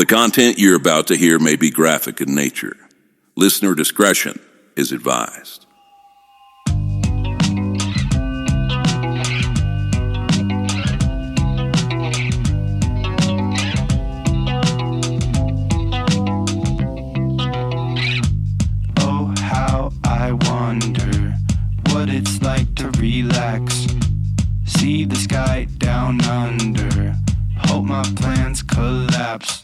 The content you're about to hear may be graphic in nature. Listener discretion is advised. Oh, how I wonder what it's like to relax. See the sky down under. Hope my plans collapse.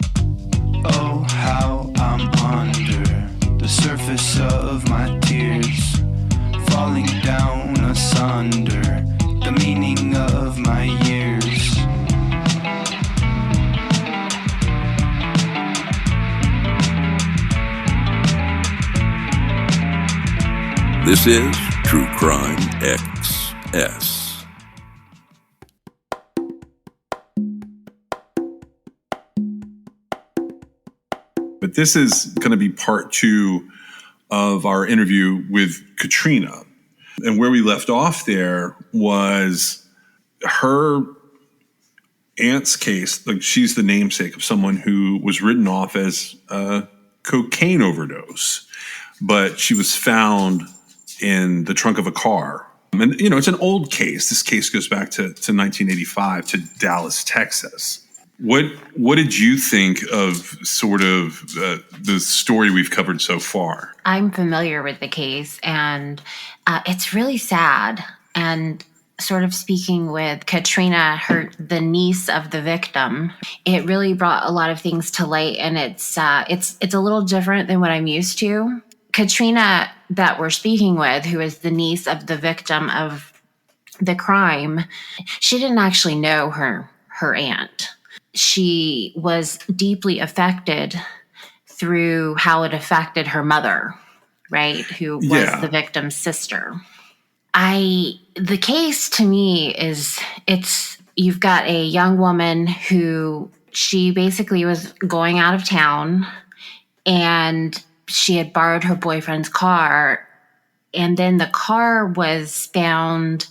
Oh, how I'm under the surface of my tears, falling down asunder the meaning of my years. This is True Crime XS. But this is going to be part 2 of our interview with Catrina. And where we left off there was her aunt's case. Like, she's the namesake of someone who was written off as a cocaine overdose, but she was found in the trunk of a car. And, you know, it's an old case. This case goes back to 1985 to Dallas, Texas. What did you think of sort of the story we've covered so far? I'm familiar with the case, and it's really sad. And sort of speaking with Catrina, the niece of the victim, it really brought a lot of things to light, and it's a little different than what I'm used to. Catrina, that we're speaking with, who is the niece of the victim of the crime, she didn't actually know her aunt. She was deeply affected through how it affected her mother, right? Who was the victim's sister. The case to me is you've got a young woman who she basically was going out of town, and she had borrowed her boyfriend's car, and then the car was found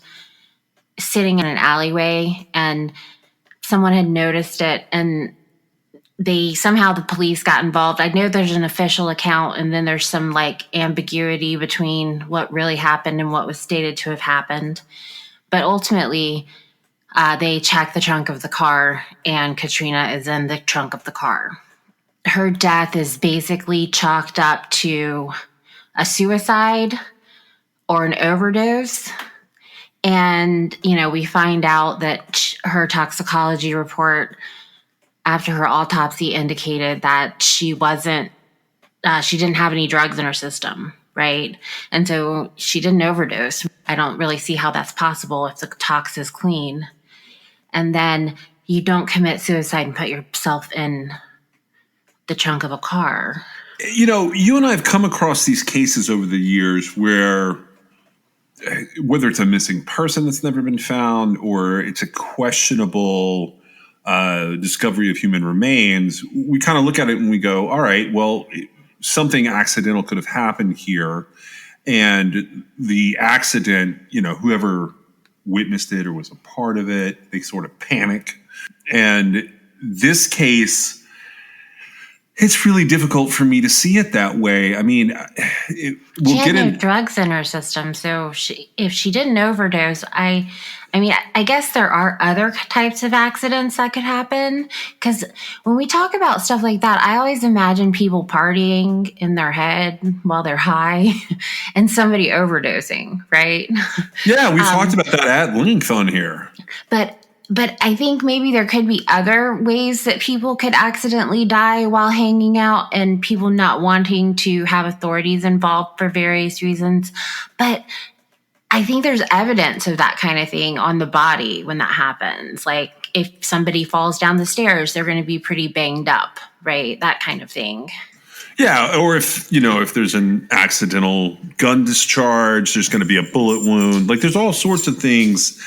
sitting in an alleyway, and someone had noticed it, and the police got involved. I know there's an official account, and then there's some ambiguity between what really happened and what was stated to have happened. But ultimately, they checked the trunk of the car, and Catrina is in the trunk of the car. Her death is basically chalked up to a suicide or an overdose. And, we find out that her toxicology report after her autopsy indicated that she didn't have any drugs in her system, right? And so she didn't overdose. I don't really see how that's possible if the tox is clean. And then you don't commit suicide and put yourself in the trunk of a car. You and I have come across these cases over the years where, whether it's a missing person that's never been found or it's a questionable discovery of human remains, we kind of look at it and we go, all right, well, something accidental could have happened here. And the accident, whoever witnessed it or was a part of it, they sort of panic. And this case, it's really difficult for me to see it that way. I mean, she had no drugs in her system, so if she didn't overdose, I guess there are other types of accidents that could happen. Because when we talk about stuff like that, I always imagine people partying in their head while they're high, and somebody overdosing, right? Yeah, we've talked about that at length on here. But I think maybe there could be other ways that people could accidentally die while hanging out, and people not wanting to have authorities involved for various reasons. But I think there's evidence of that kind of thing on the body when that happens. Like if somebody falls down the stairs, they're going to be pretty banged up, right? That kind of thing. Yeah, or if there's an accidental gun discharge, there's going to be a bullet wound. Like, there's all sorts of things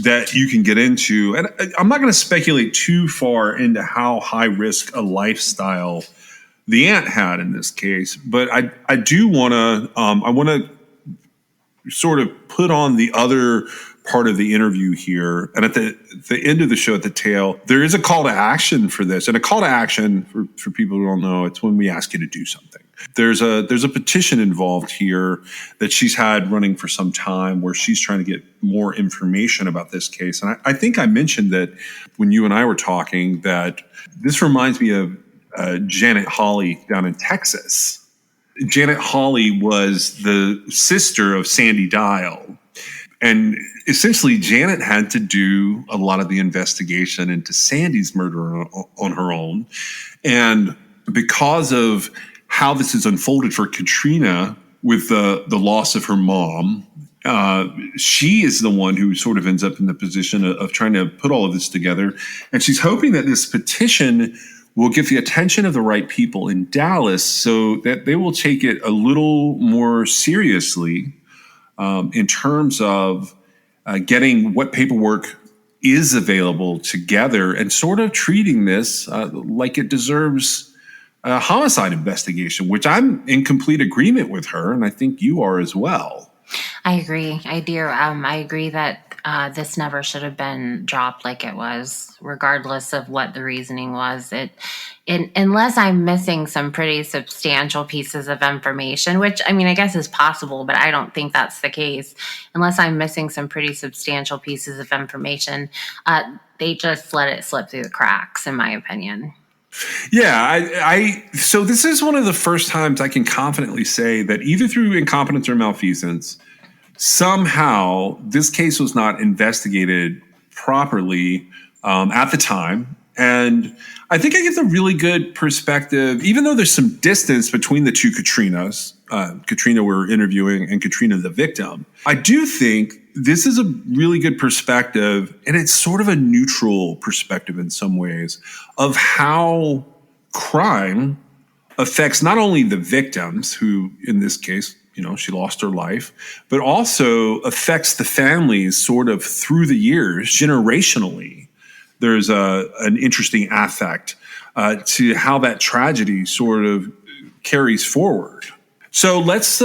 that you can get into. And I'm not going to speculate too far into how high risk a lifestyle the aunt had in this case, but I do want to I want to sort of put on the other part of the interview here. And at the end of the show, at the tail, there is a call to action for this. And a call to action, for people who don't know, it's when we ask you to do something. There's a petition involved here that she's had running for some time where she's trying to get more information about this case. And I think I mentioned that when you and I were talking that this reminds me of Janet Hawley down in Texas. Janet Hawley was the sister of Sandy Dial. And essentially, Janet had to do a lot of the investigation into Sandy's murder on her own. And because of how this has unfolded for Catrina with the loss of her mom, she is the one who sort of ends up in the position of trying to put all of this together. And she's hoping that this petition will get the attention of the right people in Dallas so that they will take it a little more seriously in terms of getting what paperwork is available together and sort of treating this like it deserves a homicide investigation, which I'm in complete agreement with her, and I think you are as well. I agree. I do. I agree that this never should have been dropped like it was, regardless of what the reasoning was. Unless I'm missing some pretty substantial pieces of information, which, I mean, I guess is possible, but I don't think that's the case. Unless I'm missing some pretty substantial pieces of information, they just let it slip through the cracks, in my opinion. Yeah, so this is one of the first times I can confidently say that either through incompetence or malfeasance, somehow this case was not investigated properly at the time. And I think I get a really good perspective, even though there's some distance between the two Catrinas, Catrina we're interviewing and Catrina the victim. I do think this is a really good perspective, and it's sort of a neutral perspective in some ways of how crime affects not only the victims, who in this case, she lost her life, but also affects the families sort of through the years, generationally. There's an interesting affect to how that tragedy sort of carries forward. So let's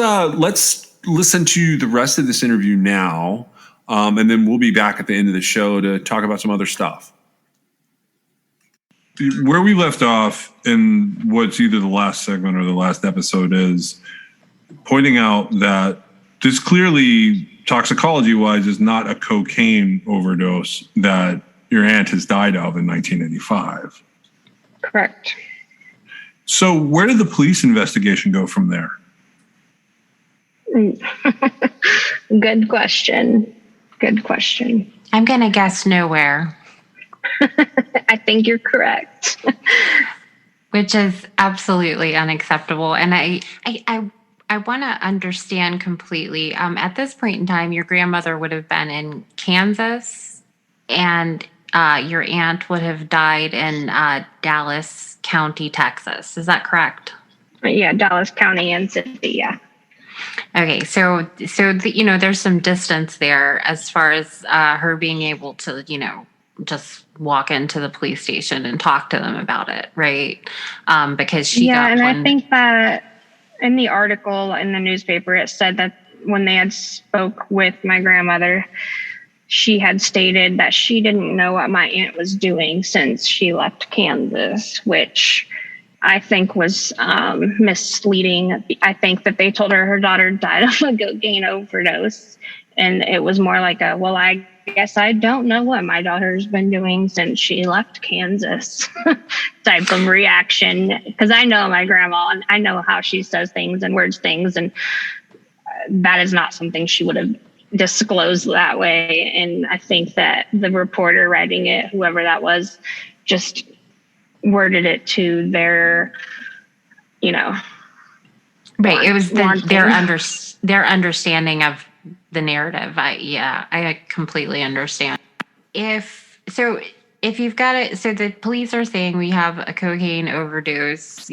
listen to the rest of this interview now, and then we'll be back at the end of the show to talk about some other stuff. Where we left off in what's either the last segment or the last episode is pointing out that this clearly, toxicology-wise, is not a cocaine overdose that your aunt has died of in 1985. Correct. So where did the police investigation go from there? Good question. I'm going to guess nowhere. I think you're correct. Which is absolutely unacceptable. And I want to understand completely. At this point in time, your grandmother would have been in Kansas, and your aunt would have died in Dallas County, Texas. Is that correct? Yeah, Dallas County and city, yeah. Okay, so there's some distance there as far as her being able to, just walk into the police station and talk to them about it, right? Because she got one. I think that in the article in the newspaper, it said that when they had spoke with my grandmother, she had stated that she didn't know what my aunt was doing since she left Kansas, which I think was misleading. I think that they told her daughter died of a cocaine overdose. And it was more like I guess I don't know what my daughter's been doing since she left Kansas type of reaction. Because I know my grandma and I know how she says things and words things. And that is not something she would have disclosed that way. And I think that the reporter writing it, whoever that was, just worded it to their, right. It was their understanding of the narrative. I completely understand. If you've got it, so the police are saying we have a cocaine overdose,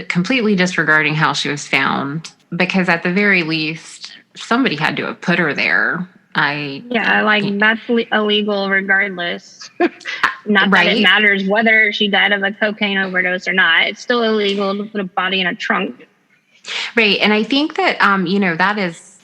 completely disregarding how she was found, because at the very least, somebody had to have put her there. That's illegal regardless. Not right? That it matters whether she died of a cocaine overdose or not. It's still illegal to put a body in a trunk. Right. And I think that, that is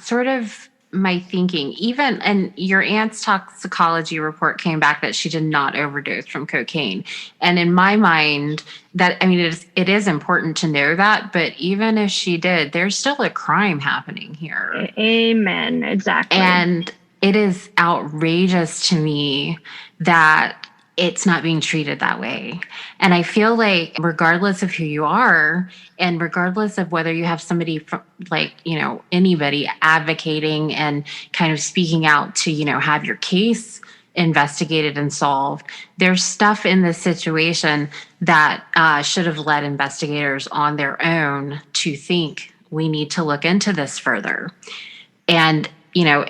sort of my thinking. Even, and your aunt's toxicology report came back that she did not overdose from cocaine. And in my mind, that, I mean, it is important to know that, but even if she did, there's still a crime happening here. Amen. Exactly. And it is outrageous to me that it's not being treated that way. And I feel like regardless of who you are, and regardless of whether you have somebody from, like, you know, anybody advocating and kind of speaking out to, you know, have your case investigated and solved, there's stuff in this situation that should have led investigators on their own to think we need to look into this further. And, you know,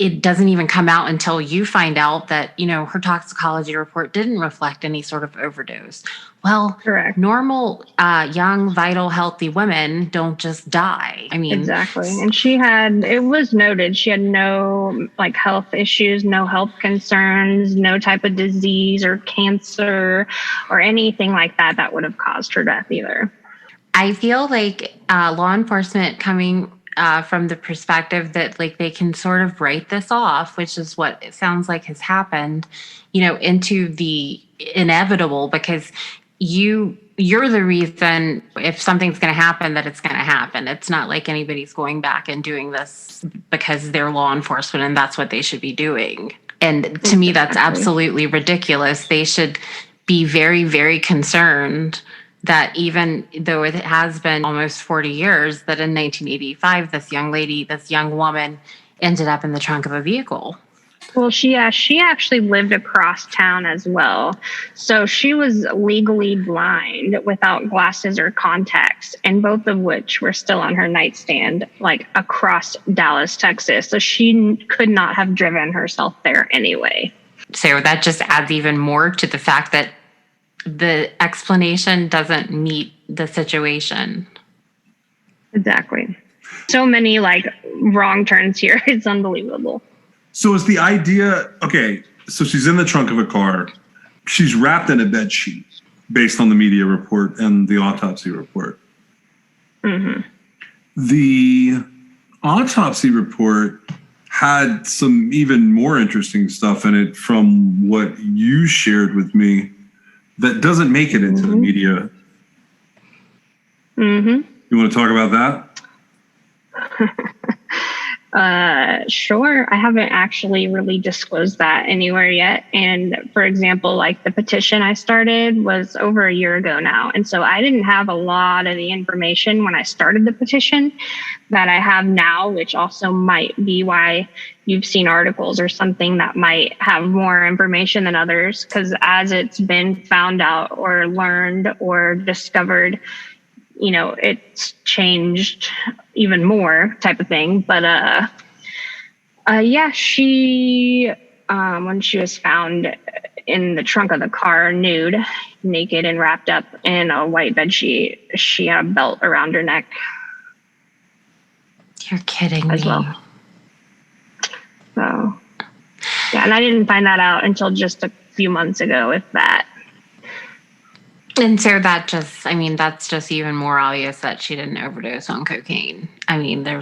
it doesn't even come out until you find out that, you know, her toxicology report didn't reflect any sort of overdose. Well, correct. Normal, young, vital, healthy women don't just die. I mean, exactly. And it was noted, she had no like health issues, no health concerns, no type of disease or cancer or anything like that would have caused her death either. I feel like law enforcement coming from the perspective that like they can sort of write this off, which is what it sounds like has happened, you know, into the inevitable, because you're the reason if something's going to happen that it's going to happen. It's not like anybody's going back and doing this because they're law enforcement and that's what they should be doing. And to me, that's absolutely ridiculous. They should be very, very concerned that even though it has been almost 40 years, that in 1985, this young woman ended up in the trunk of a vehicle. Well, she actually lived across town as well. So she was legally blind without glasses or contacts, and both of which were still on her nightstand, like across Dallas, Texas. So she could not have driven herself there anyway. So that just adds even more to the fact that the explanation doesn't meet the situation. Exactly. So many like wrong turns here. It's unbelievable. So is the idea, okay, so she's in the trunk of a car. She's wrapped in a bed sheet based on the media report and the autopsy report. Mm-hmm. The autopsy report had some even more interesting stuff in it from what you shared with me that doesn't make it into the media. Mm-hmm. You want to talk about that? Sure. I haven't actually really disclosed that anywhere yet. And for example, like the petition I started was over a year ago now. And so I didn't have a lot of the information when I started the petition that I have now, which also might be why you've seen articles or something that might have more information than others. Because as it's been found out or learned or discovered, you know, it's changed even more type of thing. But yeah, she, when she was found in the trunk of the car, nude, naked and wrapped up in a white bedsheet, she had a belt around her neck. You're kidding me. As well. So, yeah, and I didn't find that out until just a few months ago, if that. And so that's just even more obvious that she didn't overdose on cocaine. I mean, I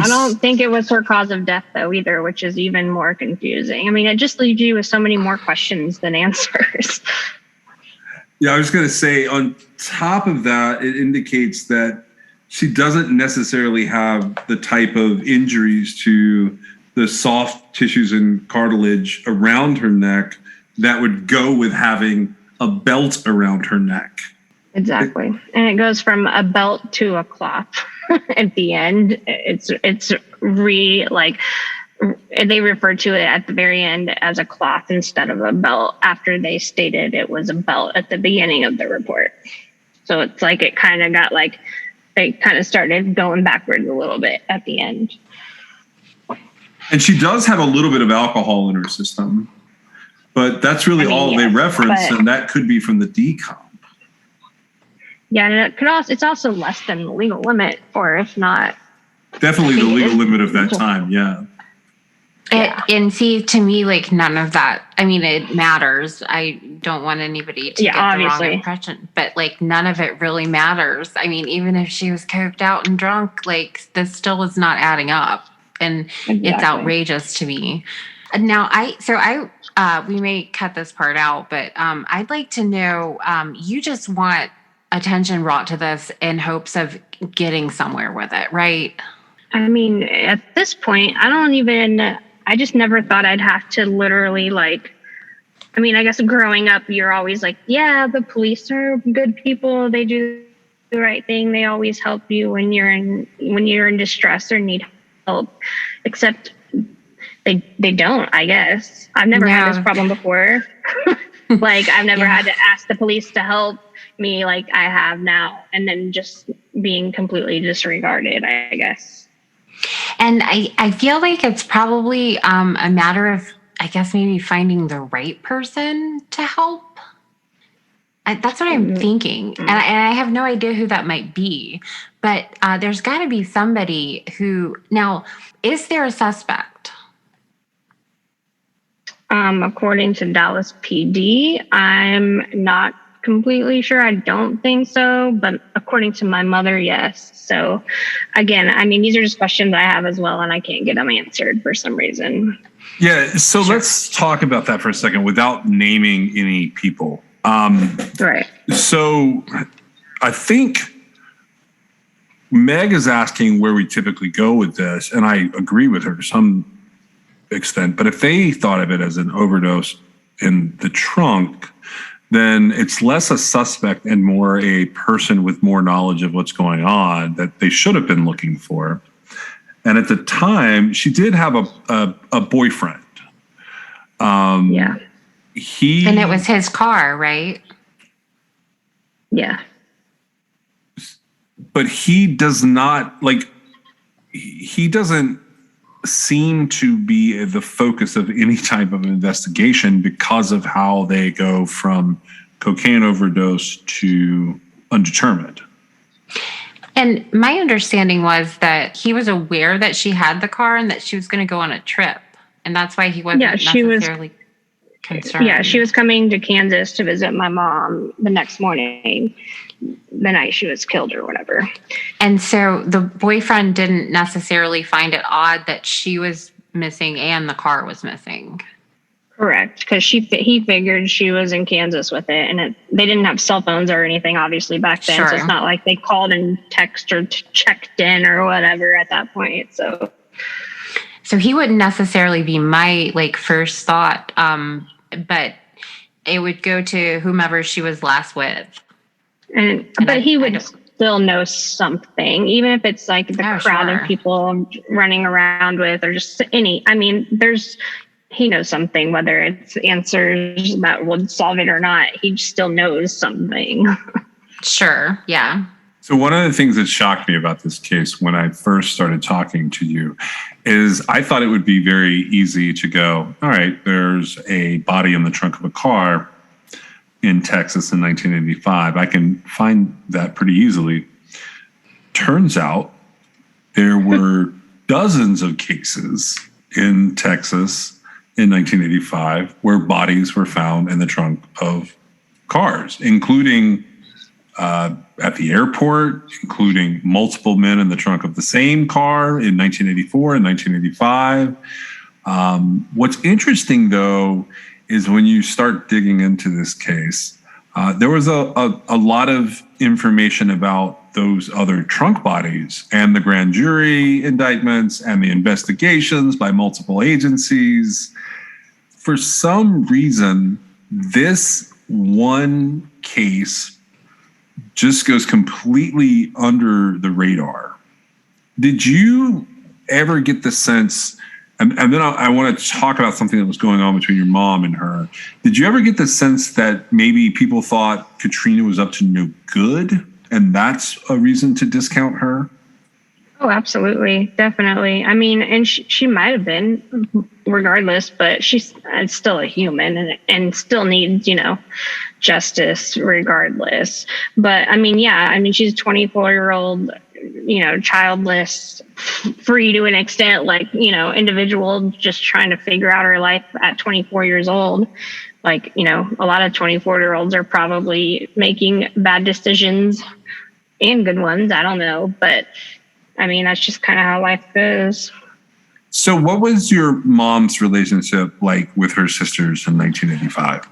don't think it was her cause of death, though, either, which is even more confusing. I mean, it just leaves you with so many more questions than answers. Yeah, I was going to say, on top of that, it indicates that she doesn't necessarily have the type of injuries to the soft tissues and cartilage around her neck that would go with having a belt around her neck. Exactly. And it goes from a belt to a cloth at the end. It's they refer to it at the very end as a cloth instead of a belt after they stated it was a belt at the beginning of the report. So it's like it kind of got like, they kind of started going backwards a little bit at the end. And she does have a little bit of alcohol in her system, but that's really all they reference, and that could be from the decomp. Yeah, and it's also less than the legal limit, or if not. Definitely the legal limit of that time, yeah. And see, to me, like none of that, I mean, it matters. I don't want anybody to get obviously. The wrong impression, but like none of it really matters. I mean, even if she was coked out and drunk, like this still is not adding up. And Exactly. it's outrageous to me. Now, we may cut this part out, but I'd like to know, you just want attention brought to this in hopes of getting somewhere with it, right? I mean, at this point, I just never thought I'd have to literally I guess growing up, you're always like, yeah, the police are good people. They do the right thing. They always help you when you're in distress or need help, except they don't, I guess. I've never had this problem before. I've never had to ask the police to help me like I have now, and then just being completely disregarded, I guess. And I feel like it's probably a matter of, I guess, maybe finding the right person to help. That's what I'm thinking. And I have no idea who that might be. But there's got to be somebody who... Now, is there a suspect? According to Dallas PD, I'm not completely sure. I don't think so. But according to my mother, yes. So, again, these are just questions I have as well, and I can't get them answered for some reason. Yeah, so let's talk about that for a second without naming any people. Right. So I think Meg is asking where we typically go with this, and I agree with her to some extent. But if they thought of it as an overdose in the trunk, then it's less a suspect and more a person with more knowledge of what's going on that they should have been looking for. And at the time, she did have a boyfriend. Yeah. And it was his car, right? Yeah. But he doesn't seem to be the focus of any type of investigation because of how they go from cocaine overdose to undetermined. And my understanding was that he was aware that she had the car and that she was going to go on a trip. And that's why he wasn't necessarily concerned. Yeah, she was coming to Kansas to visit my mom the next morning, the night she was killed or whatever. And so the boyfriend didn't necessarily find it odd that she was missing and the car was missing. Correct, because he figured she was in Kansas with it, and they didn't have cell phones or anything, obviously, back then. Sure. So it's not like they called and texted or checked in or whatever at that point. So he wouldn't necessarily be my first thought, but it would go to whomever she was last with. But he would still know something, even if it's like the crowd of people running around with, or just any. He knows something, whether it's answers that would solve it or not. He still knows something. Sure, yeah. So one of the things that shocked me about this case when I first started talking to you is I thought it would be very easy to go, all right, there's a body in the trunk of a car in Texas in 1985. I can find that pretty easily. Turns out there were dozens of cases in Texas in 1985 where bodies were found in the trunk of cars, including at the airport, including multiple men in the trunk of the same car in 1984 and 1985. What's interesting, though, is when you start digging into this case, there was a lot of information about those other trunk bodies and the grand jury indictments and the investigations by multiple agencies. For some reason, this one case just goes completely under the radar. Did you ever get the sense, and then I want to talk about something that was going on between your mom and her. Did you ever get the sense that maybe people thought Catrina was up to no good, and that's a reason to discount her? Oh, absolutely. Definitely. And she might have been regardless, but she's still a human and still needs, justice regardless. But she's a 24-year-old, childless, free to an extent, individual just trying to figure out her life at 24 years old. A lot of 24-year-olds are probably making bad decisions and good ones. I don't know, but that's just kind of how life goes. So what was your mom's relationship like with her sisters in 1985?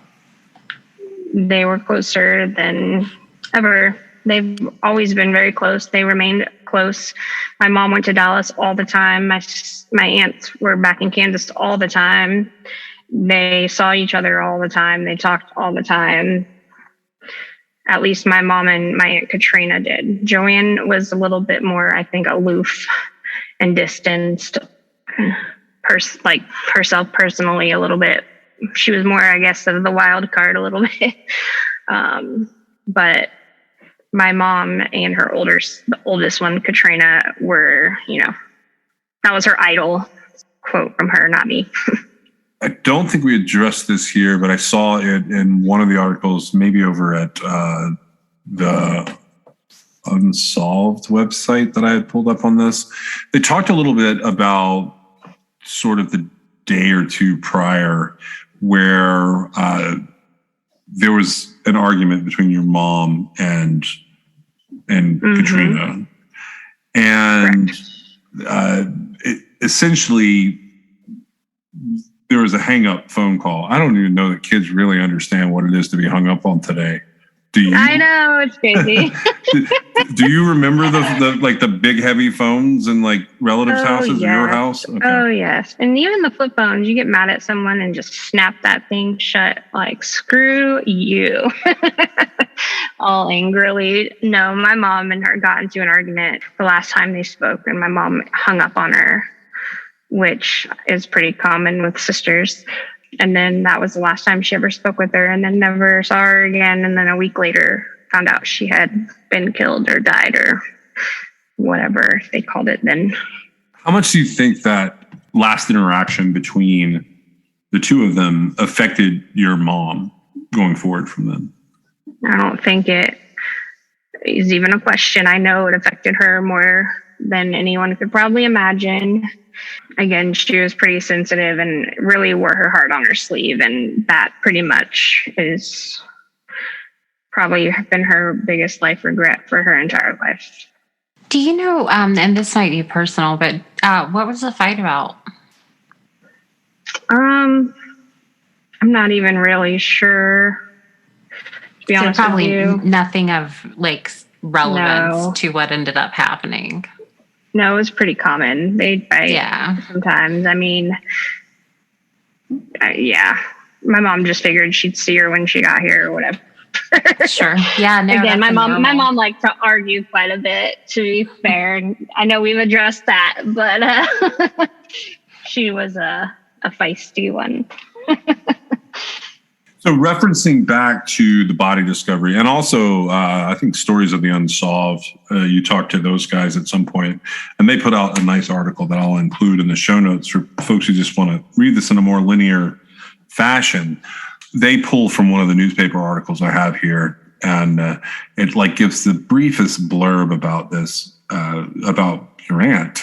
They were closer than ever. They've always been very close. They remained close. My mom went to Dallas all the time. My aunts were back in Kansas all the time. They saw each other all the time. They talked all the time. At least my mom and my Aunt Catrina did. Joanne was a little bit more, I think, aloof and distanced, like herself personally a little bit. She was more, I guess, of the wild card a little bit. But my mom and her the oldest one, Catrina, were, that was her idol. Quote from her, not me. I don't think we addressed this here, but I saw it in one of the articles, maybe over at the Unsolved website that I had pulled up on this. They talked a little bit about sort of the day or two prior where there was an argument between your mom and Catrina. And essentially, there was a hang-up phone call. I don't even know that kids really understand what it is to be hung up on today. Do you? I know, it's crazy. Do you remember the big heavy phones in like relatives' houses or your house? Okay. Oh yes. And even the flip phones, you get mad at someone and just snap that thing shut, like screw you. All angrily. No, my mom and her got into an argument the last time they spoke, and my mom hung up on her, which is pretty common with sisters. And then that was the last time she ever spoke with her, and then never saw her again. And then a week later found out she had been killed or died or whatever they called it then. How much do you think that last interaction between the two of them affected your mom going forward from then? I don't think it is even a question. I know it affected her more than anyone could probably imagine. Again, she was pretty sensitive and really wore her heart on her sleeve. And that pretty much is probably been her biggest life regret for her entire life. Do you know, and this might be personal, but what was the fight about? I'm not even really sure. To be honest probably with you. Nothing of like relevance to what ended up happening. No, it was pretty common. They'd fight sometimes. I mean, my mom just figured she'd see her when she got here or whatever. Sure. Yeah. No, again, my mom liked to argue quite a bit, to be fair. And I know we've addressed that, but she was a feisty one. So referencing back to the body discovery and also I think Stories of the Unsolved, you talked to those guys at some point and they put out a nice article that I'll include in the show notes for folks who just want to read this in a more linear fashion. They pull from one of the newspaper articles I have here, and it like gives the briefest blurb about this, about your aunt.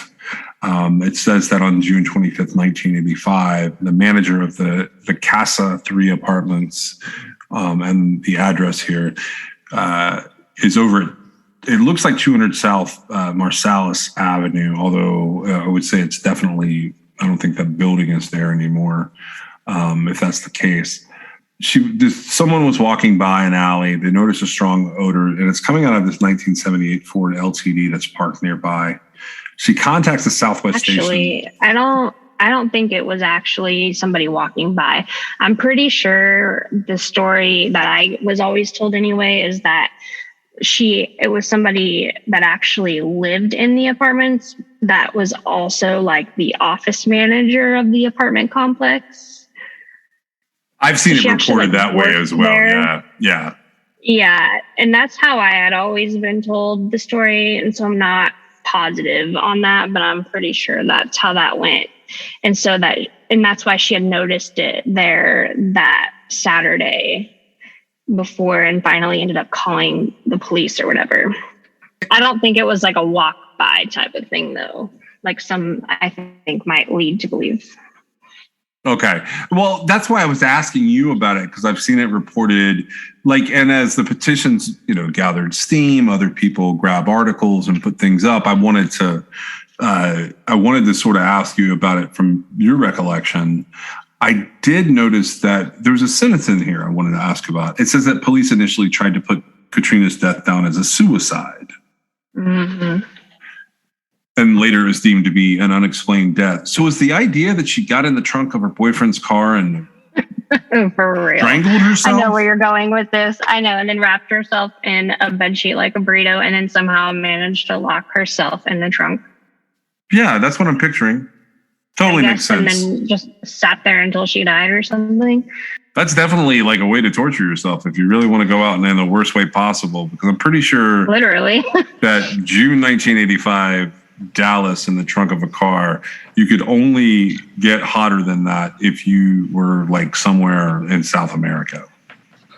It says that on June 25th, 1985, the manager of the Casa 3 apartments, and the address here is over at, it looks like 200 South Marsalis Avenue, although I would say it's definitely, I don't think that building is there anymore, if that's the case. Someone was walking by an alley. They noticed a strong odor, and it's coming out of this 1978 Ford LTD that's parked nearby. She contacts the Southwest Station. I don't think it was actually somebody walking by. I'm pretty sure the story that I was always told anyway is that it was somebody that actually lived in the apartments that was also like the office manager of the apartment complex. I've seen it reported that way as well. There. Yeah. Yeah. And that's how I had always been told the story. And so I'm not positive on that, but I'm pretty sure that's how that went. And that's why she had noticed it there that Saturday before and finally ended up calling the police or whatever. I don't think it was like a walk by type of thing though. Like some, I think might lead to believe. Okay. Well, that's why I was asking you about it, because I've seen it reported, and as the petitions, gathered steam, other people grab articles and put things up. I wanted to I wanted to sort of ask you about it from your recollection. I did notice that there was a sentence in here I wanted to ask about. It says that police initially tried to put Catrina's death down as a suicide. Mm-hmm. And later it was deemed to be an unexplained death. So was the idea that she got in the trunk of her boyfriend's car and For real. strangled herself? I know where you're going with this. I know. And then wrapped herself in a bedsheet like a burrito and then somehow managed to lock herself in the trunk. Yeah, that's what I'm picturing. Totally makes sense. And then just sat there until she died or something. That's definitely like a way to torture yourself if you really want to go out and in the worst way possible. Because I'm pretty sure Literally. that June 1985, Dallas in the trunk of a car, you could only get hotter than that if you were like somewhere in South America.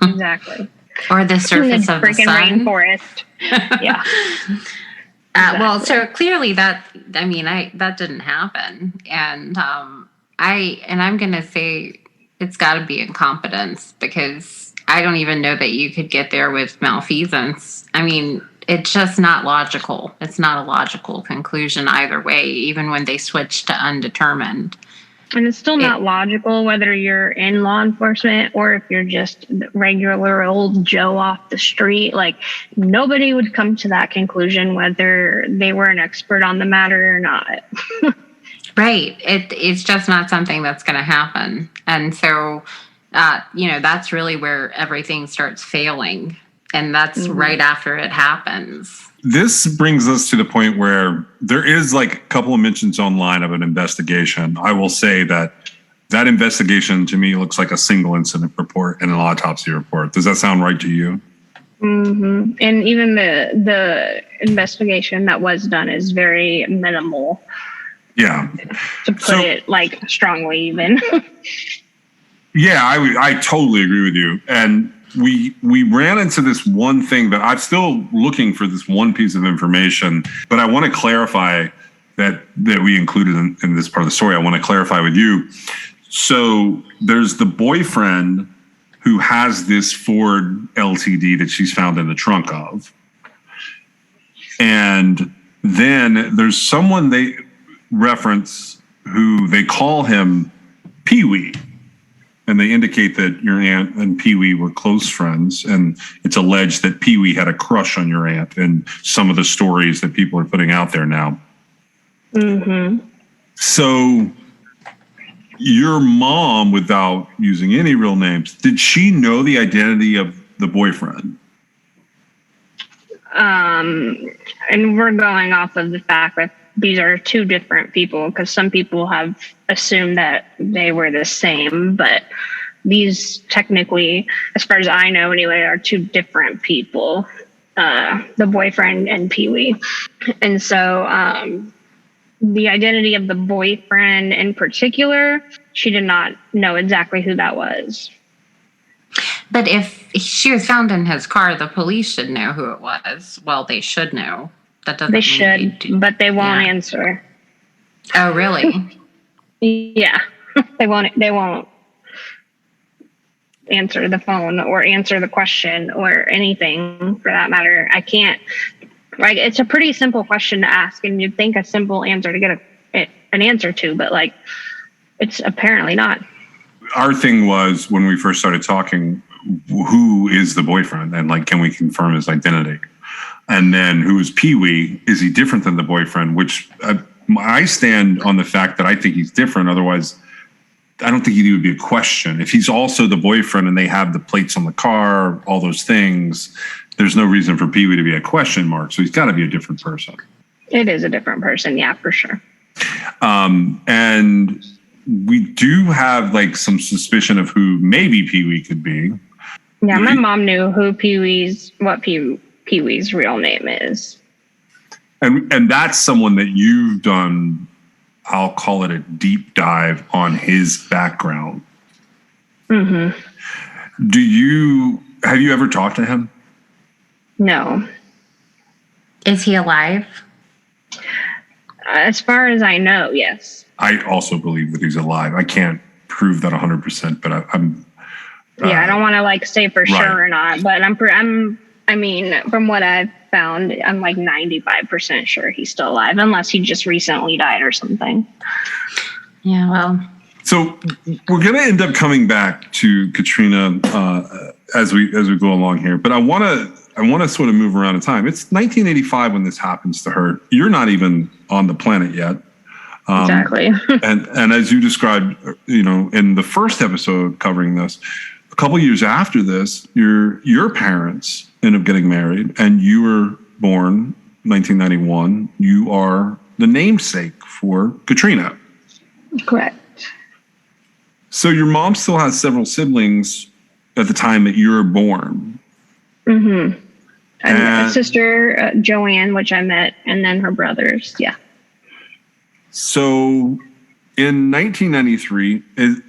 Exactly. Or the surface in the of the freaking sun. Rainforest. Yeah. Well, so clearly that didn't happen. And I'm going to say it's got to be incompetence, because I don't even know that you could get there with malfeasance. I mean, it's just not logical. It's not a logical conclusion either way, even when they switch to undetermined. And it's still not logical whether you're in law enforcement or if you're just regular old Joe off the street. Like, nobody would come to that conclusion whether they were an expert on the matter or not. Right. It's just not something that's going to happen. And so, that's really where everything starts failing. And that's right after it happens. This brings us to the point where there is like a couple of mentions online of an investigation. I will say that investigation to me looks like a single incident report and an autopsy report. Does that sound right to you? Mm-hmm. And even the investigation that was done is very minimal. Yeah. To put it like strongly even. Yeah, I totally agree with you. And we ran into this one thing that I'm still looking for, this one piece of information, but I want to clarify that we included in this part of the story. I want to clarify with you. So there's the boyfriend who has this Ford LTD that she's found in the trunk of. And then there's someone they reference who they call him Pee-wee. And they indicate that your aunt and Pee-wee were close friends. And it's alleged that Pee-wee had a crush on your aunt and some of the stories that people are putting out there now. Mm-hmm. So your mom, without using any real names, did she know the identity of the boyfriend? And we're going off of the fact that these are two different people, because some people have assumed that they were the same, but these technically, as far as I know anyway, are two different people, the boyfriend and Pee-wee. And so the identity of the boyfriend in particular, she did not know exactly who that was. But if she was found in his car, the police should know who it was. Well, they should know. That doesn't. They should, but they won't answer. Oh, really? Yeah, they won't answer the phone or answer the question or anything for that matter. I can't. Like, it's a pretty simple question to ask, and you'd think a simple answer to get an answer to, but like, it's apparently not. Our thing was, when we first started talking, who is the boyfriend, and like, can we confirm his identity? And then who is Pee-wee? Is he different than the boyfriend? Which I stand on the fact that I think he's different. Otherwise, I don't think it would be a question. If he's also the boyfriend and they have the plates on the car, all those things, there's no reason for Pee-wee to be a question mark. So he's got to be a different person. It is a different person. Yeah, for sure. And we do have like some suspicion of who maybe Pee-wee could be. Yeah, my mom knew who Pee-wee's real name is. And that's someone that you've done, I'll call it a deep dive on his background. Mm-hmm. Have you ever talked to him? No. Is he alive? As far as I know, yes. I also believe that he's alive. I can't prove that 100%, but I'm. I don't want to like say for sure or not, but I mean, from what I've found, I'm like 95% sure he's still alive, unless he just recently died or something. Yeah, well. So we're going to end up coming back to Catrina as we go along here, but I want to sort of move around in time. It's 1985 when this happens to her. You're not even on the planet yet. Exactly. and as you described, in the first episode covering this, a couple years after this, your parents end up getting married, and you were born 1991. You are the namesake for Catrina. Correct. So your mom still has several siblings at the time that you were born. Mm-hmm. And a sister, Joanne, which I met, and then her brothers. Yeah. So in 1993, is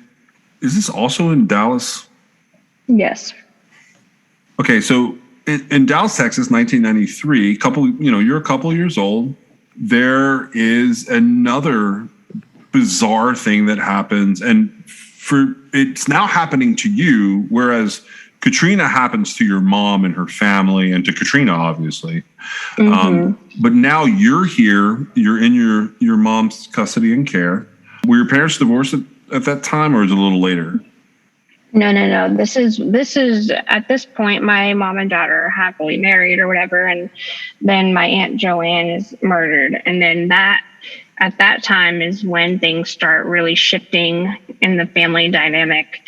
this also in Dallas? Yes. Okay, so in Dallas, Texas, 1993, you're a couple years old. There is another bizarre thing that happens, and it's now happening to you, whereas Catrina happens to your mom and her family, and to Catrina, obviously. Mm-hmm. But now you're here. You're in your mom's custody and care. Were your parents divorced at that time, or is it a little later? No. This is at this point, my mom and dad are happily married or whatever, and then my Aunt Joanne is murdered, and then at that time is when things start really shifting in the family dynamic,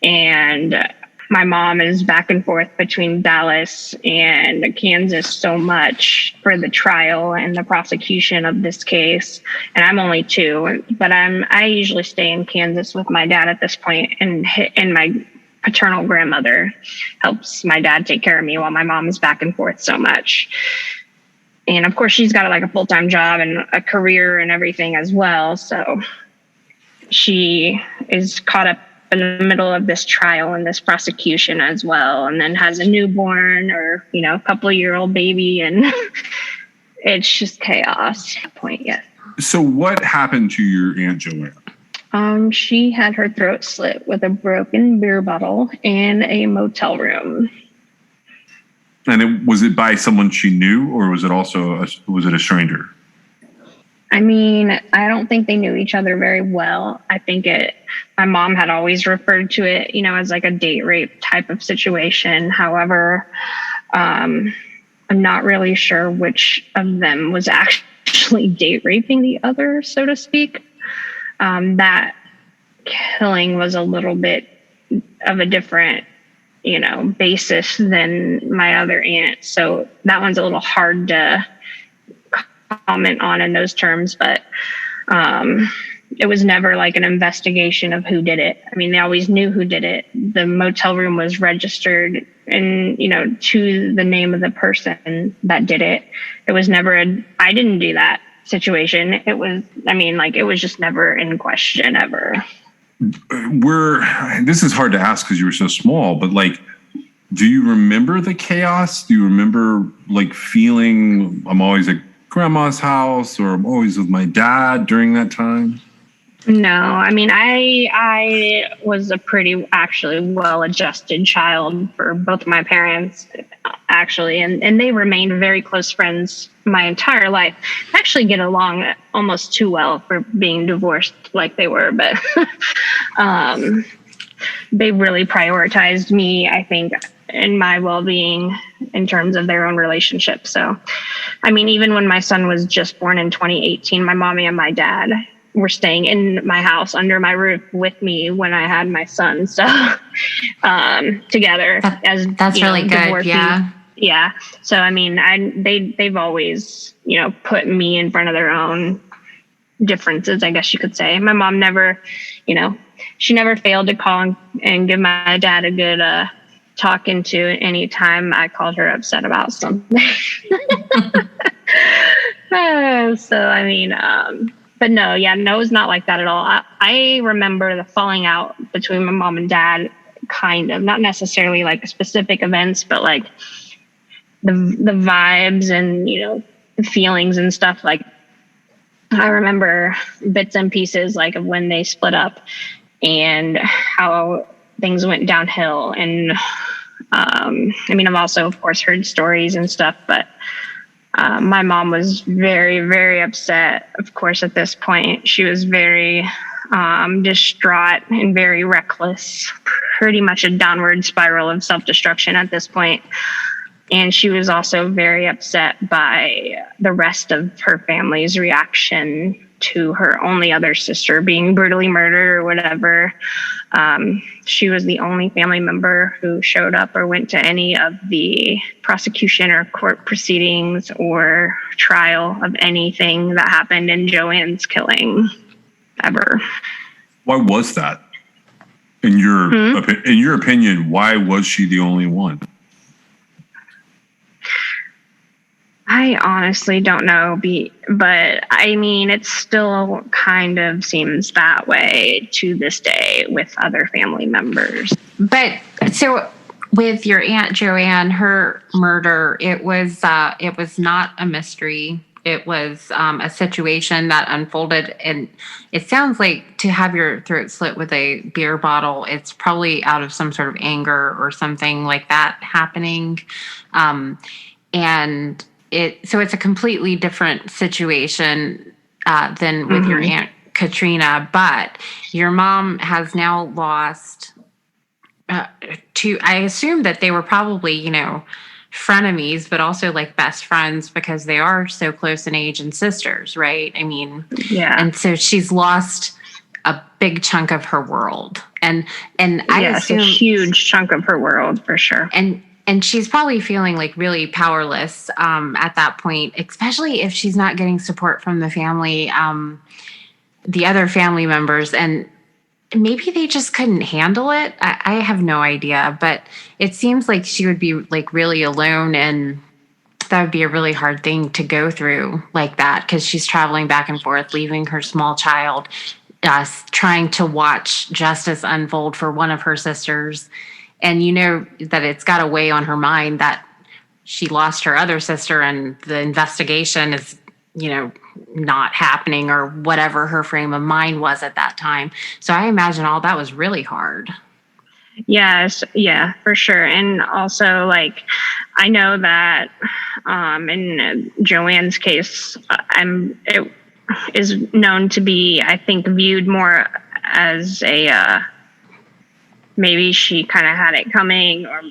and my mom is back and forth between Dallas and Kansas so much for the trial and the prosecution of this case. And I'm only 2, but I usually stay in Kansas with my dad at this point, and my paternal grandmother helps my dad take care of me while my mom is back and forth so much. And of course, she's got like a full-time job and a career and everything as well. So she is caught up in the middle of this trial and this prosecution as well, and then has a newborn or a couple-year-old baby, and it's just chaos at that point. Yes. So what happened to your Aunt Joanne? She had her throat slit with a broken beer bottle in a motel room. And was it by someone she knew, or was it a stranger? I mean, I don't think they knew each other very well. I think my mom had always referred to it, as like a date rape type of situation. However, I'm not really sure which of them was actually date raping the other, so to speak. That killing was a little bit of a different, basis than my other aunt. So that one's a little hard to comment on in those terms, but it was never like an investigation of who did it. I mean, they always knew who did it. The motel room was registered and, to the name of the person that did it. It was never I didn't do that situation. It was just never in question ever. This is hard to ask because you were so small, but do you remember the chaos? Do you remember feeling I'm always at grandma's house, or I'm always with my dad during that time? No, I mean, I was a pretty actually well-adjusted child for both of my parents, actually, and they remained very close friends my entire life. I actually get along almost too well for being divorced like they were, but they really prioritized me, I think, in my well-being in terms of their own relationship. So, I mean, even when my son was just born in 2018, my mommy and my dad were staying in my house under my roof with me when I had my son. So, together that's really good. Divorcee. Yeah. Yeah. So, I mean, they've always, put me in front of their own differences, I guess you could say. My mom never, she never failed to call and give my dad a good, talking to any time I called her upset about something. So, I mean, but no, it's not like that at all. I remember the falling out between my mom and dad, kind of, not necessarily like specific events, but like the vibes and, the feelings and stuff. Like, I remember bits and pieces like of when they split up and how things went downhill. And I mean, I've also, of course, heard stories and stuff, but my mom was very, very upset. Of course, at this point, she was very distraught and very reckless, pretty much a downward spiral of self-destruction at this point. And she was also very upset by the rest of her family's reaction to her only other sister being brutally murdered or whatever. She was the only family member who showed up or went to any of the prosecution or court proceedings or trial of anything that happened in Joanne's killing ever. Why was that? In your opinion, why was she the only one? I honestly don't know, but I mean, it still kind of seems that way to this day with other family members. But so with your Aunt Joanne, her murder, it was not a mystery. It was a situation that unfolded, and it sounds like to have your throat slit with a beer bottle, it's probably out of some sort of anger or something like that happening. And so it's a completely different situation than with your Aunt Catrina, but your mom has now lost two. I assume that they were probably, frenemies, but also like best friends because they are so close in age and sisters, right? I mean, yeah. And so she's lost a big chunk of her world, and I assume a huge chunk of her world for sure. And she's probably feeling like really powerless at that point, especially if she's not getting support from the family, the other family members. And maybe they just couldn't handle it. I have no idea, but it seems like she would be like really alone, and that would be a really hard thing to go through like that, because she's traveling back and forth, leaving her small child, trying to watch justice unfold for one of her sisters. And that it's got to weigh on her mind that she lost her other sister and the investigation is, not happening, or whatever her frame of mind was at that time. So I imagine all that was really hard. Yes, yeah, for sure. And also, like, I know that in Joanne's case, it is known to be, I think, viewed more as a maybe she kind of had it coming, or,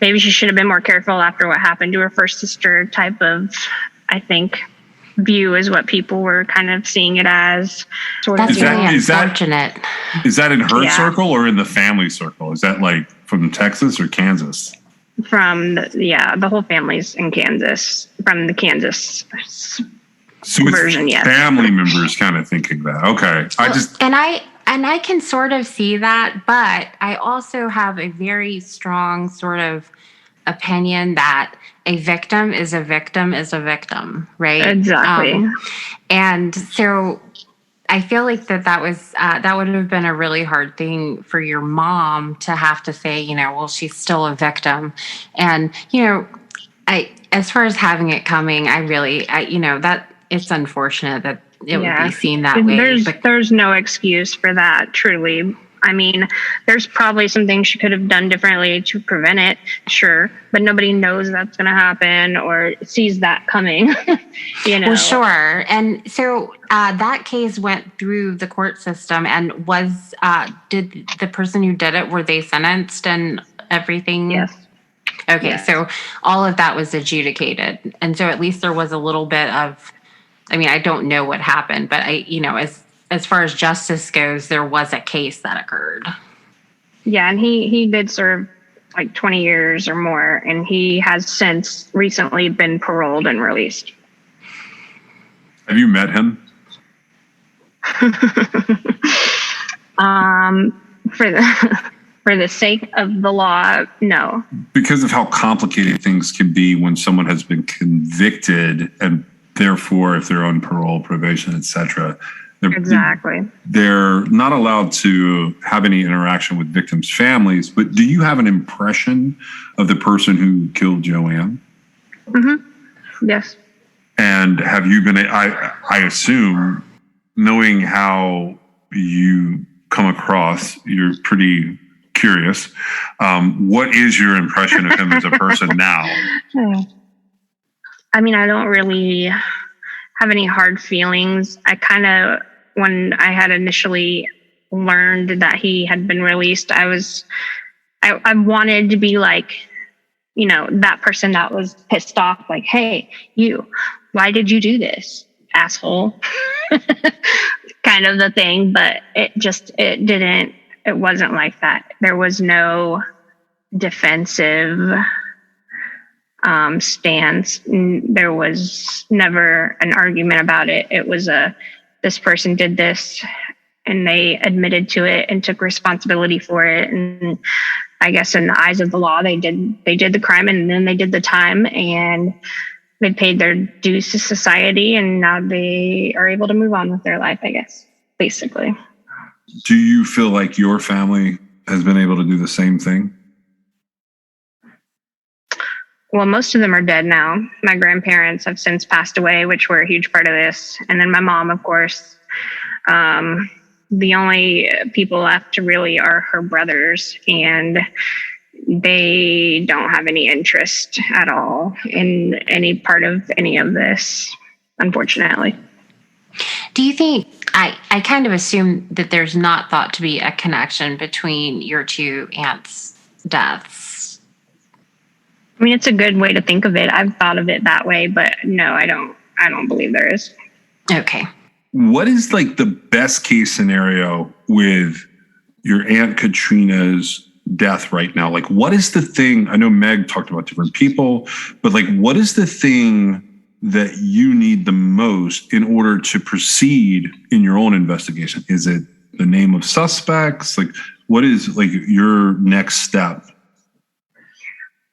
maybe she should have been more careful after what happened to her first sister type of, I think, view is what people were kind of seeing it as. That's really unfortunate. Is that in her circle or in the family circle? Is that like from Texas or Kansas? From the whole family's in Kansas, from the Kansas version, yes. Family members kind of thinking that. Okay. And I can sort of see that, but I also have a very strong sort of opinion that a victim is a victim is a victim, right? Exactly. And so I feel like that would have been a really hard thing for your mom to have to say, well, she's still a victim. And, as far as having it coming, that it's unfortunate that it would be seen that way. There's no excuse for that, truly. I mean, there's probably some things she could have done differently to prevent it, sure, but nobody knows that's going to happen or sees that coming, Well, sure. And so that case went through the court system, and did the person who did it, were they sentenced and everything? Yes. Okay, yes. So all of that was adjudicated. And so at least there was a little bit of, I don't know what happened, but as far as justice goes, there was a case that occurred. Yeah, and he did serve like 20 years or more, and he has since recently been paroled and released. Have you met him? For the sake of the law, no. Because of how complicated things can be when someone has been convicted, and therefore, if they're on parole, probation, etc., exactly, they're not allowed to have any interaction with victims' families. But do you have an impression of the person who killed Joanne? Mm-hmm. Yes. And have you been? I assume, knowing how you come across, you're pretty curious. What is your impression of him as a person now? I mean, I don't really have any hard feelings. When I had initially learned that he had been released, I wanted to be like, that person that was pissed off, like, hey, why did you do this, asshole? Kind of the thing, but it wasn't like that. There was no defensive stance. There was never an argument about it. It was this person did this and they admitted to it and took responsibility for it. And I guess in the eyes of the law, they did the crime and then they did the time and they paid their dues to society and now they are able to move on with their life, I guess, basically. Do you feel like your family has been able to do the same thing? Well, most of them are dead now. My grandparents have since passed away, which were a huge part of this. And then my mom, of course. The only people left really are her brothers, and they don't have any interest at all in any part of any of this, unfortunately. Do you think, I kind of assume that there's not thought to be a connection between your two aunts' deaths? I mean, it's a good way to think of it. I've thought of it that way, but no, I don't believe there is. Okay. What is like the best case scenario with your Aunt Catrina's death right now? Like, what is the thing? I know Meg talked about different people, but like, what is the thing that you need the most in order to proceed in your own investigation? Is it the name of suspects? Like, what is like your next step?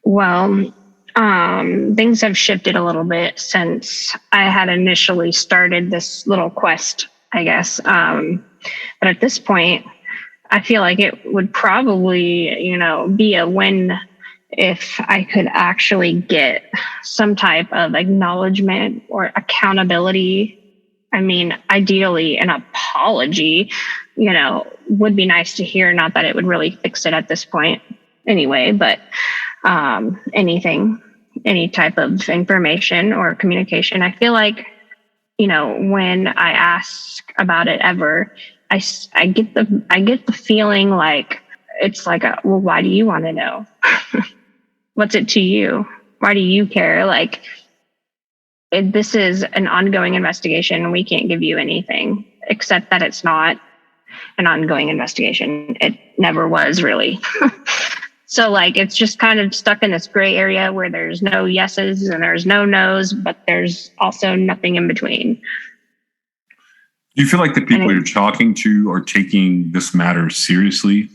Well, things have shifted a little bit since I had initially started this little quest, I guess. But at this point, I feel like it would probably, be a win if I could actually get some type of acknowledgement or accountability. I mean, ideally, an apology, would be nice to hear. Not that it would really fix it at this point anyway, but any type of information or communication. I feel like, when I ask about it ever, I get the feeling like it's like, well, why do you want to know? What's it to you? Why do you care? Like, this is an ongoing investigation and we can't give you anything except that it's not an ongoing investigation. It never was really. So like, it's just kind of stuck in this gray area where there's no yeses and there's no nos, but there's also nothing in between. Do you feel like the people you're talking to are taking this matter seriously?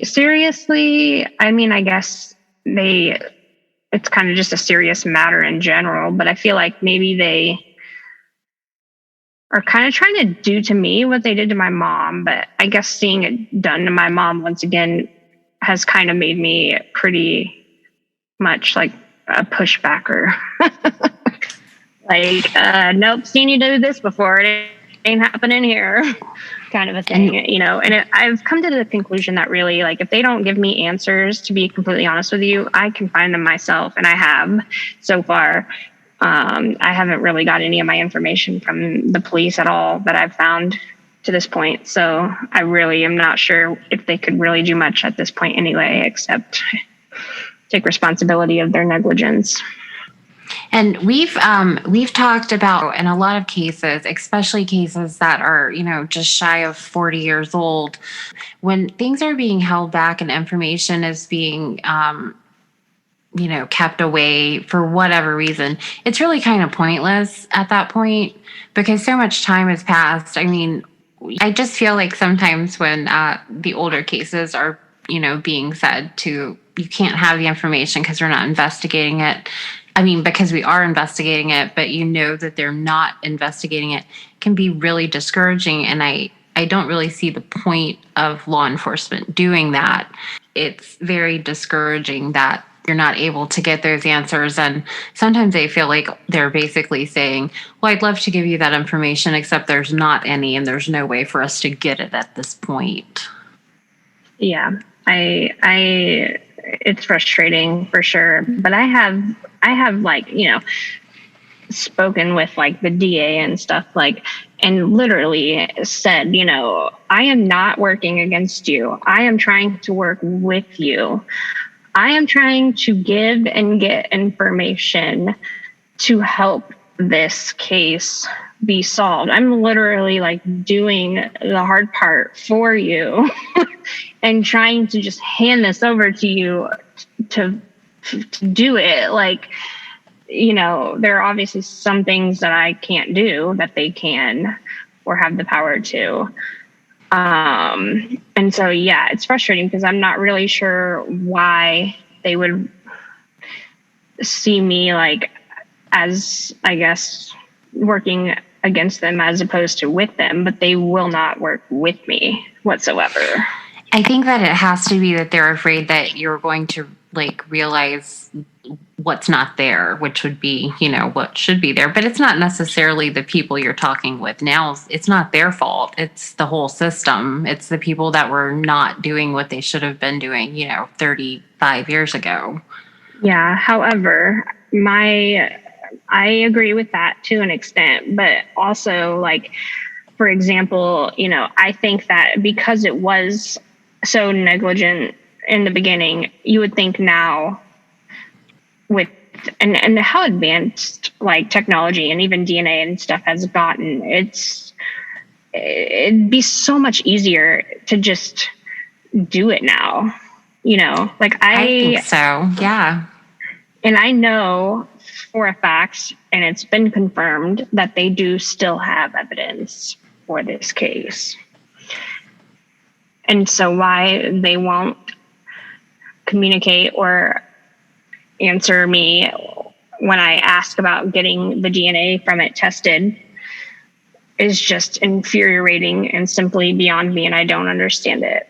Seriously, I mean, I guess it's kind of just a serious matter in general, but I feel like maybe they are kind of trying to do to me what they did to my mom, but I guess seeing it done to my mom once again has kind of made me pretty much like a pushbacker. Like, nope, seen you do this before. It ain't happening here. Kind of a thing, and I've come to the conclusion that really, like, if they don't give me answers, to be completely honest with you, I can find them myself. And I have so far. I haven't really got any of my information from the police at all that I've found to this point. So I really am not sure if they could really do much at this point anyway, except take responsibility of their negligence. And we've talked about in a lot of cases, especially cases that are, just shy of 40 years old, when things are being held back and information is being, kept away for whatever reason, it's really kind of pointless at that point because so much time has passed. I mean, I just feel like sometimes when the older cases are, being said to, you can't have the information because we're not investigating it. I mean, because we are investigating it, but that they're not investigating it can be really discouraging. And I don't really see the point of law enforcement doing that. It's very discouraging that you're not able to get those answers. And sometimes they feel like they're basically saying, well, I'd love to give you that information, except there's not any, and there's no way for us to get it at this point. Yeah, I it's frustrating for sure, but I have like, spoken with like the DA and stuff, like, and literally said, I am not working against you. I am trying to work with you. I am trying to give and get information to help this case be solved. I'm literally like doing the hard part for you and trying to just hand this over to you to do it. Like, there are obviously some things that I can't do that they can or have the power to. And so, yeah, it's frustrating because I'm not really sure why they would see me like as, I guess, working against them as opposed to with them, but they will not work with me whatsoever. I think that it has to be that they're afraid that you're going to like realize what's not there, which would be, what should be there. But it's not necessarily the people you're talking with now. It's not their fault. It's the whole system. It's the people that were not doing what they should have been doing, 35 years ago. Yeah. However, I agree with that to an extent, but also like, for example, I think that because it was so negligent in the beginning, you would think now with and how advanced like technology and even DNA and stuff has gotten, it'd be so much easier to just do it now. Like I think so. Yeah. And I know for a fact, and it's been confirmed, that they do still have evidence for this case. And so why they won't communicate or answer me when I ask about getting the DNA from it tested is just infuriating and simply beyond me, and I don't understand it.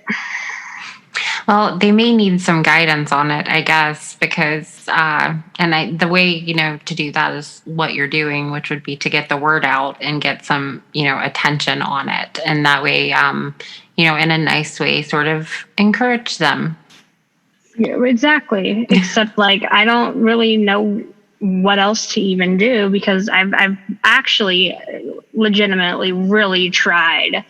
Well, they may need some guidance on it, I guess, because the way to do that is what you're doing, which would be to get the word out and get some attention on it, and that way, in a nice way, sort of encourage them. Yeah, exactly. Except like I don't really know what else to even do because I've actually legitimately really tried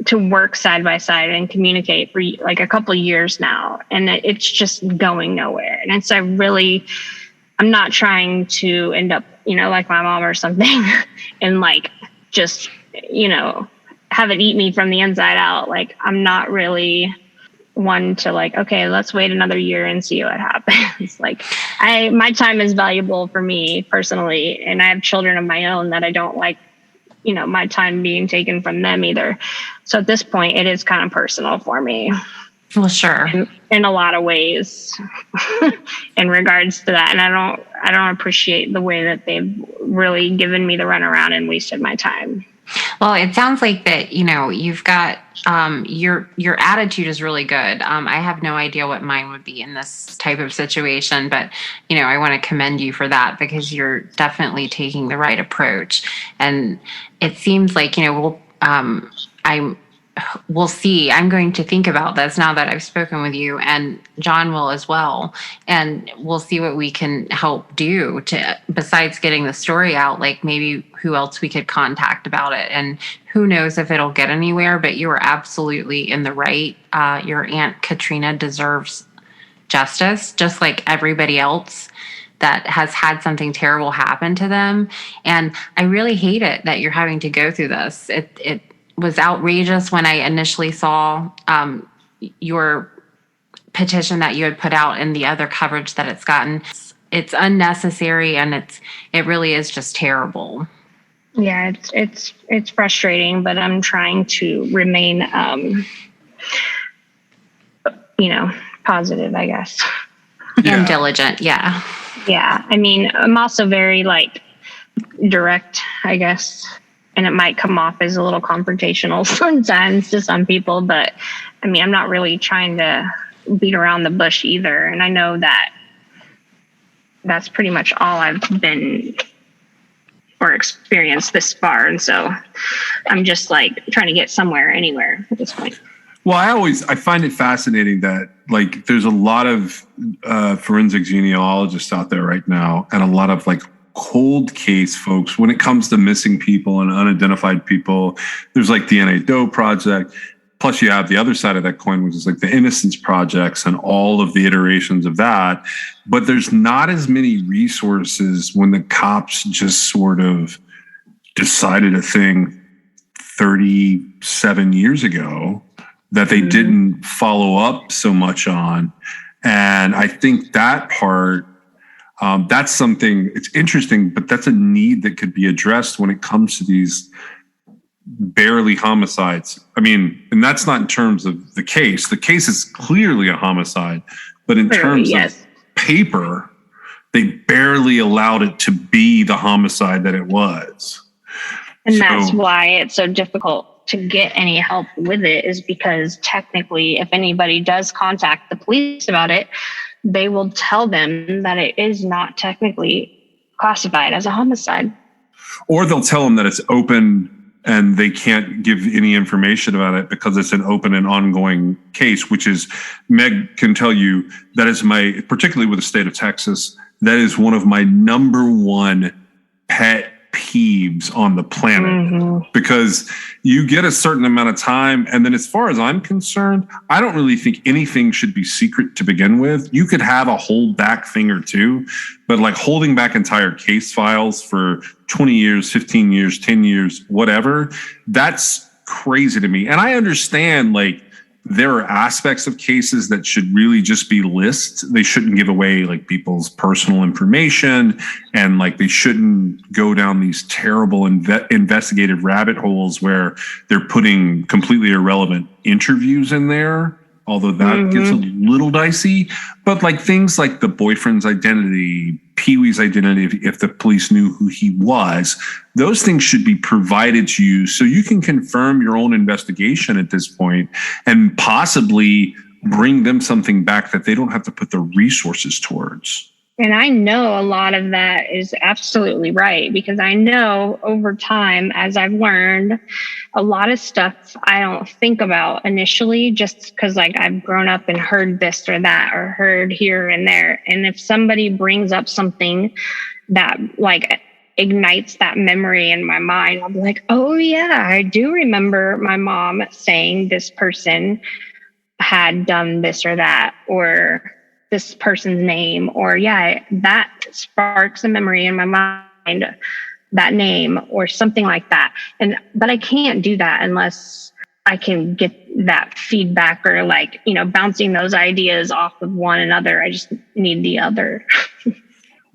to work side by side and communicate for like a couple of years now, and it's just going nowhere. And it's I'm not trying to end up like my mom or something and like just have it eat me from the inside out. Like I'm not really one to like, okay, let's wait another year and see what happens. Like my time is valuable for me personally, and I have children of my own that I don't like, my time being taken from them either. So at this point, it is kind of personal for me. Well, sure. In a lot of ways in regards to that. And I don't appreciate the way that they've really given me the runaround and wasted my time. Well, it sounds like that, you've got your attitude is really good. I have no idea what mine would be in this type of situation, but, I want to commend you for that because you're definitely taking the right approach. And it seems like, we'll see. I'm going to think about this now that I've spoken with you, and John will as well. And we'll see what we can help do to, besides getting the story out, like maybe who else we could contact about it. And who knows if it'll get anywhere, but you are absolutely in the right. Your Aunt Catrina deserves justice, just like everybody else that has had something terrible happen to them. And I really hate it that you're having to go through this. It was outrageous when I initially saw your petition that you had put out and the other coverage that it's gotten. It's unnecessary, and it really is just terrible. Yeah, it's frustrating, but I'm trying to remain, positive, I guess. Yeah. And diligent, yeah. Yeah, I mean, I'm also very like direct, I guess. And it might come off as a little confrontational sometimes to some people, but I mean, I'm not really trying to beat around the bush either. And I know that that's pretty much all I've been or experienced this far. And so I'm just like trying to get somewhere, anywhere at this point. Well, I find it fascinating that like there's a lot of forensic genealogists out there right now, and a lot of like cold case folks when it comes to missing people and unidentified people. There's like the N.A. Doe Project. Plus, you have the other side of that coin, which is like the Innocence Projects and all of the iterations of that. But there's not as many resources when the cops just sort of decided a thing 37 years ago that they didn't follow up so much on. And I think that part, that's something, it's interesting, but that's a need that could be addressed when it comes to these barely homicides. I mean, and that's not in terms of the case. The case is clearly a homicide, but in terms of paper, they barely allowed it to be the homicide that it was. And that's why it's so difficult to get any help with it, is because technically, if anybody does contact the police about it, they will tell them that it is not technically classified as a homicide. Or they'll tell them that it's open and they can't give any information about it because it's an open and ongoing case, which is, Meg can tell you, that is particularly with the state of Texas, that is one of my number one pet peeves on the planet, because you get a certain amount of time. And then as far as I'm concerned, I don't really think anything should be secret to begin with. You could have a hold back thing or two, but like holding back entire case files for 20 years, 15 years, 10 years, whatever, that's crazy to me. And I understand like there are aspects of cases that should really just be lists. They shouldn't give away like people's personal information, and like they shouldn't go down these terrible investigative rabbit holes where they're putting completely irrelevant interviews in there. Although that gets a little dicey, but like things like the boyfriend's identity, Pee-wee's identity, if the police knew who he was, those things should be provided to you so you can confirm your own investigation at this point and possibly bring them something back that they don't have to put the resources towards. And I know a lot of that is absolutely right, because I know over time, as I've learned, a lot of stuff I don't think about initially just because like I've grown up and heard this or that or heard here and there. And if somebody brings up something that like ignites that memory in my mind, I'll be like, oh yeah, I do remember my mom saying this person had done this or that, or this person's name, or that sparks a memory in my mind, that name or something like that. But I can't do that unless I can get that feedback or like, bouncing those ideas off of one another. I just need the other.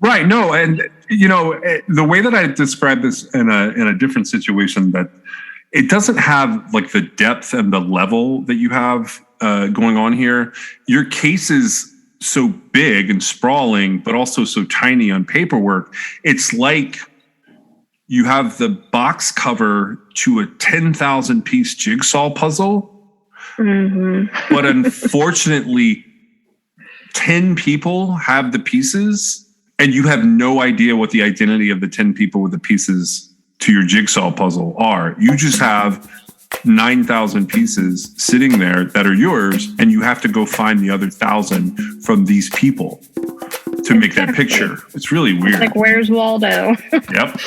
Right. No. And, the way that I describe this in a different situation, that it doesn't have like the depth and the level that you have going on here. Your case is so big and sprawling, but also so tiny on paperwork. It's like you have the box cover to a 10,000 piece jigsaw puzzle. But unfortunately, 10 people have the pieces, and you have no idea what the identity of the 10 people with the pieces to your jigsaw puzzle are. You just have 9,000 pieces sitting there that are yours, and you have to go find the other 1,000 from these people to make that picture. It's really weird. It's like, where's Waldo? Yep.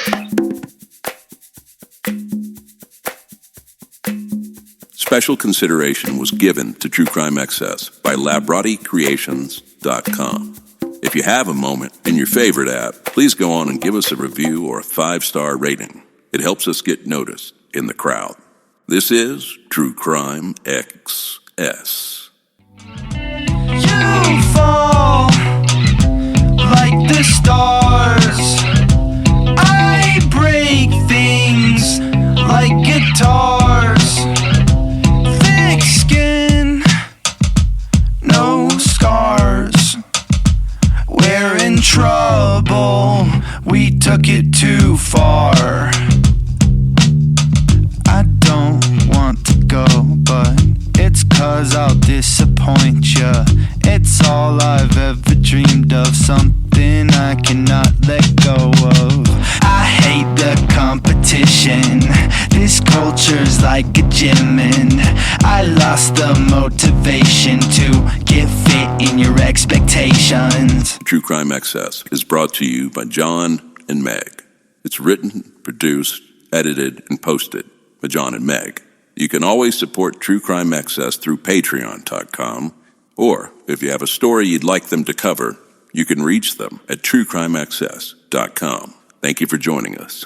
Special consideration was given to True Crime Excess by LabrattiCreations.com. If you have a moment in your favorite app, please go on and give us a review or a 5-star rating. It helps us get noticed in the crowd. This is True Crime XS. You fall like the stars. I break things like guitars. Thick skin, no scars. We're in trouble, we took it too far. I don't want to go, but it's 'cause I'll disappoint ya. It's all I've ever dreamed of, something I cannot let go of. I hate the competition. This culture's like a gym and I lost the motivation to get fit in your expectations. True Crime Excess is brought to you by John and Meg. It's written, produced, edited, and posted by John and Meg. You can always support True Crime Excess through patreon.com, or if you have a story you'd like them to cover, you can reach them at truecrimeaccess.com. Thank you for joining us.